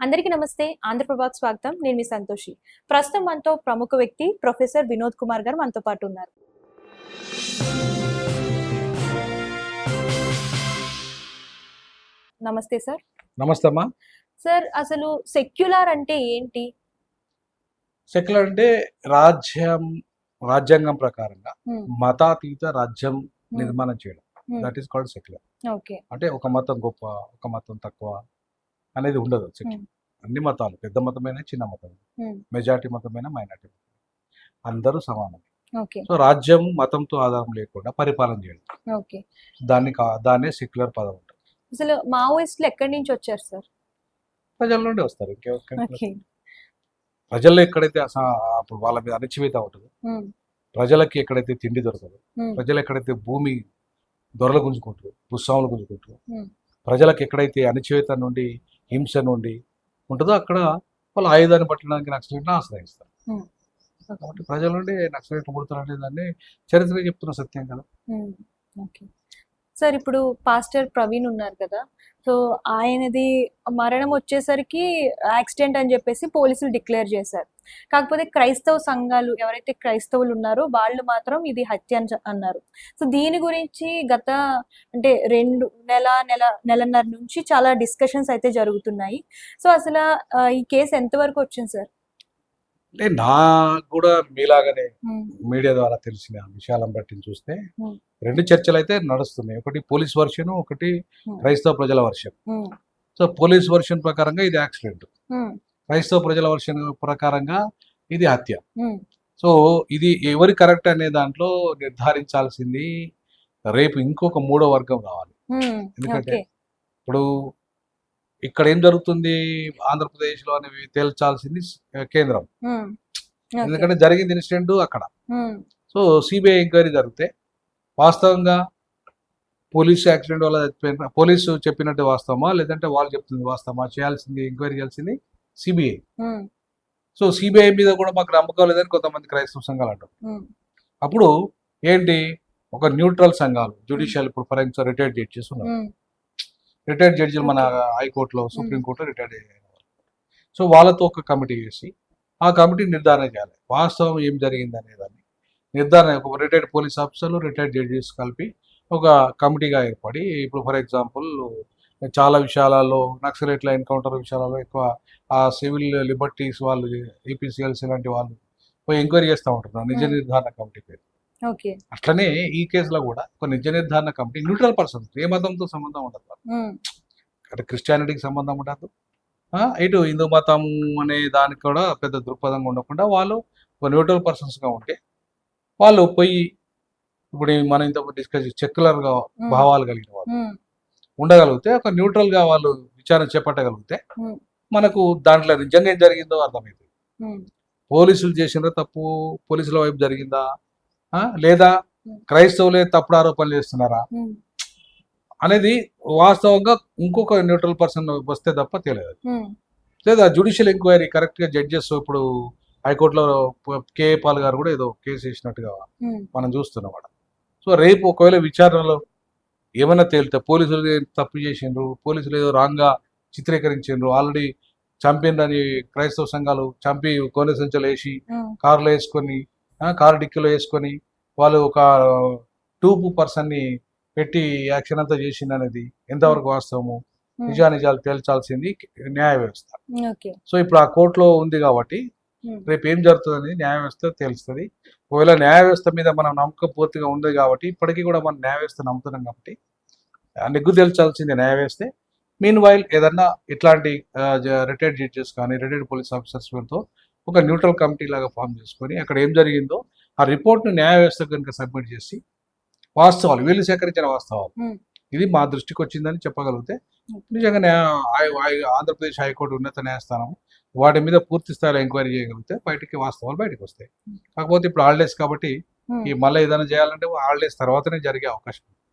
అందరికీ నమస్తే. ఆంధ్రప్రభకు స్వాగతం. నేను మీ సంతోషి. ప్రస్తుతం మనతో ప్రముఖ వ్యక్తి ప్రొఫెసర్ వినోద్ కుమార్ గారు మనతో పాటు ఉన్నారు. నమస్తే సార్. నమస్తే అమ్మా. సార్, అసలు సెక్యులర్ అంటే ఏంటి? సెక్యులర్ అంటే రాజ్యాంగం ప్రకారంగా మతాతీత రాజ్యం నిర్మాణం చేయడం. That is called secular. Okay. అంటే ఒక మతం గొప్ప, ఒక మతం తక్కువ అనేది ఉండదు. సెక్యులర్ అన్ని మతాలు, పెద్ద మతమైన చిన్న మతం, మెజారిటీ మతమైన మైనారిటీ అందరూ సమానం. సో రాజ్యం మతంతో ఆధారం లేకుండా పరిపాలన చేయడం, దాన్నే సెక్యులర్ పదం ఉంటుంది. అసలు మావోయిస్టులు ఎక్కడి నుంచి వచ్చారు సార్? ప్రజల నుండి వస్తారు. ప్రజల్లో ఎక్కడైతే అప్పుడు వాళ్ళ మీద అణచివేత ఉంటుంది, ప్రజలకి ఎక్కడైతే తిండి దొరకదు, ప్రజలు ఎక్కడైతే భూమి దొరలు గుంజుకుంటారు, భూస్వాములు గుంజుకుంటారు, ప్రజలకు ఎక్కడైతే అణచివేత నుండి హింస నుండి ఉంటుందో అక్కడ వాళ్ళు ఆయుధాన్ని పట్టడానికి నక్సలైట్లను ఆశ్రయిస్తారు. కాబట్టి ప్రజల నుండి నక్సలైట్లు పుడతారనే దాన్ని చరిత్ర చెప్తున్న సత్యం కదా. సార్, ఇప్పుడు పాస్టర్ ప్రవీణ్ ఉన్నారు కదా, సో ఆయనది మరణం వచ్చేసరికి యాక్సిడెంట్ అని చెప్పేసి పోలీసులు డిక్లేర్ చేశారు. కాకపోతే క్రైస్తవ సంఘాలు ఎవరైతే క్రైస్తవులు ఉన్నారో వాళ్ళు మాత్రం ఇది హత్య అన్నారు. సో దీని గురించి గత అంటే నెలన్నర నుంచి చాలా డిస్కషన్స్ అయితే జరుగుతున్నాయి. సో అసలు ఈ కేసు ఎంతవరకు వచ్చింది సార్? అంటే నాకు కూడా మీలాగానే మీడియా ద్వారా తెలిసిన విషయాలను బట్టి చూస్తే రెండు చర్చలు అయితే నడుస్తున్నాయి. ఒకటి పోలీస్ వర్షన్, ఒకటి క్రైస్తవ ప్రజల వర్షన్. సో పోలీస్ వర్షన్ ప్రకారంగా ఇది యాక్సిడెంట్, క్రైస్తవ ప్రజల వర్షన్ ప్రకారంగా ఇది హత్య. సో ఇది ఎవరి కరెక్ట్ అనే దాంట్లో నిర్ధారించాల్సింది రేపు ఇంకొక మూడో వర్గం రావాలి. ఎందుకంటే ఇప్పుడు ఇక్కడ ఏం జరుగుతుంది ఆంధ్రప్రదేశ్ లో అనేవి తేల్చాల్సింది కేంద్రం. ఎందుకంటే జరిగింది ఇన్సిడెంట్ అక్కడ. సో సిబిఐ ఎంక్వైరీ జరిగితే వాస్తవంగా పోలీసు యాక్సిడెంట్ వల్ల చచ్చిపోయిన పోలీసు చెప్పినట్టు వాస్తవమా, లేదంటే వాళ్ళు చెప్తుంది వాస్తవమా, చేయాల్సింది ఎంక్వైరీ చేయాల్సింది సిబిఐ. సో సిబిఐ మీద కూడా మాకు నమ్మకం లేదని కొంతమంది క్రైస్తవ సంఘాలు అంటారు. అప్పుడు ఏంటి, ఒక న్యూట్రల్ సంఘాలు జ్యుడిషియల్, ఇప్పుడు ఫర్ ఎగ్జాంపుల్ రిటైర్డ్ జడ్జెస్ ఉన్నారు, రిటైర్డ్ జడ్జిలు మన హైకోర్టులో సుప్రీంకోర్టులో రిటైర్డ్ అయ్యారు. సో వాళ్ళతో ఒక కమిటీ వేసి ఆ కమిటీ నిర్ధారణ చేయాలి వాస్తవం ఏం జరిగింది అనేదాన్ని. నిర్ధారణ ఒక రిటైర్డ్ పోలీస్ ఆఫీసర్లు, రిటైర్డ్ జడ్జెస్ కలిపి ఒక కమిటీగా ఏర్పడి, ఇప్పుడు ఫర్ ఎగ్జాంపుల్ చాలా విషయాలలో నక్సలైట్ల ఎన్కౌంటర్ విషయాలలో ఎక్కువ ఆ సివిల్ లిబర్టీస్ వాళ్ళు, ఏపీసీఎల్సీ లాంటి వాళ్ళు పోయి ఎంక్వైరీ చేస్తూ ఉంటున్నారు నిజ నిర్ధారణ కమిటీ పేరు. అట్లనే ఈ కేసులో కూడా ఒక నిజ నిర్ధారణ కమిటీ న్యూట్రల్ పర్సన్స్, ఏ మతంతో సంబంధం ఉండదు, అంటే క్రిస్టియానిటీకి సంబంధం ఉండదు, ఇటు హిందూ మతం అనే దానికి కూడా పెద్ద దృక్పథంగా ఉండకుండా వాళ్ళు ఒక న్యూట్రల్ పర్సన్స్గా ఉంటే వాళ్ళు పోయి, ఇప్పుడు మనం ఇంత డిస్కస్ సెక్యులర్గా భావాలు కలిగిన వాళ్ళు ఉండగలిగితే, ఒక న్యూట్రల్గా వాళ్ళు విచారణ చేపట్టగలిగితే మనకు దాంట్లో నిజంగా ఏం జరిగిందో అర్థమవుతుంది. పోలీసులు చేసిన తప్పు పోలీసుల వైపు జరిగిందా, లేదా క్రైస్తవులే తప్పుడు ఆరోపణలు చేస్తున్నారా అనేది వాస్తవంగా ఇంకొక న్యూట్రల్ పర్సన్ వస్తే తప్ప తెలియదు. లేదా జ్యుడిషియల్ ఎంక్వైరీ కరెక్ట్ గా జడ్జెస్, ఇప్పుడు హైకోర్టులో కేఏ పాల్ గారు కూడా ఏదో కేసు వేసినట్టుగా మనం చూస్తున్నాం. సో రేపు ఒకవేళ విచారణలో ఏమైనా తేలితే పోలీసులు తప్పు చేసిండ్రు, పోలీసులు ఏదో రాంగ్ గా చిత్రీకరించిండ్రు, ఆల్రెడీ చంపిండ్రని క్రైస్తవ సంఘాలు చంపి కోనె సంచులు వేసి కారులో వేసుకొని, కారు డిక్కీలో వేసుకొని వాళ్ళు ఒక టూపు పర్సన్ని పెట్టి యాక్షన్ అంతా చేసింది అనేది ఎంతవరకు వాస్తవము, నిజానిజాలు తేల్చాల్సింది న్యాయ వ్యవస్థ. సో ఇప్పుడు ఆ కోర్టులో ఉంది కాబట్టి రేపు ఏం జరుగుతుంది అనేది న్యాయ వ్యవస్థ తెలుస్తుంది. ఒకవేళ న్యాయ వ్యవస్థ మీద మనం నమ్మకం పూర్తిగా ఉంది కాబట్టి, ఇప్పటికీ కూడా మనం న్యాయ వ్యవస్థ నమ్ముతున్నాం కాబట్టి నెగ్గు తేల్చాల్సింది న్యాయ వ్యవస్థే. మీన్ వైల్ ఏదన్నా ఇట్లాంటి రిటైర్డ్ జడ్జెస్ కానీ రిటైర్డ్ పోలీస్ ఆఫీసర్స్ తో ఒక న్యూట్రల్ కమిటీ లాగా ఫామ్ చేసుకొని అక్కడ ఏం జరిగిందో ఆ రిపోర్ట్ను న్యాయ వ్యవస్థ కనుక సబ్మిట్ చేసి వాస్తవాలు, వీళ్ళు సేకరించిన వాస్తవాలు ఇది మా దృష్టికి వచ్చిందని చెప్పగలిగితే నిజంగా ఆంధ్రప్రదేశ్ హైకోర్టు ఉన్నత న్యాయస్థానం వాటి మీద పూర్తి స్థాయిలో ఎంక్వైరీ చేయగలిగితే బయటికి వాస్తవాలు బయటకు వస్తాయి. కాకపోతే ఇప్పుడు హాలిడేస్ కాబట్టి ఈ మళ్ళీ ఏదైనా చేయాలంటే హాలిడేస్ తర్వాతనే జరిగే అవకాశం.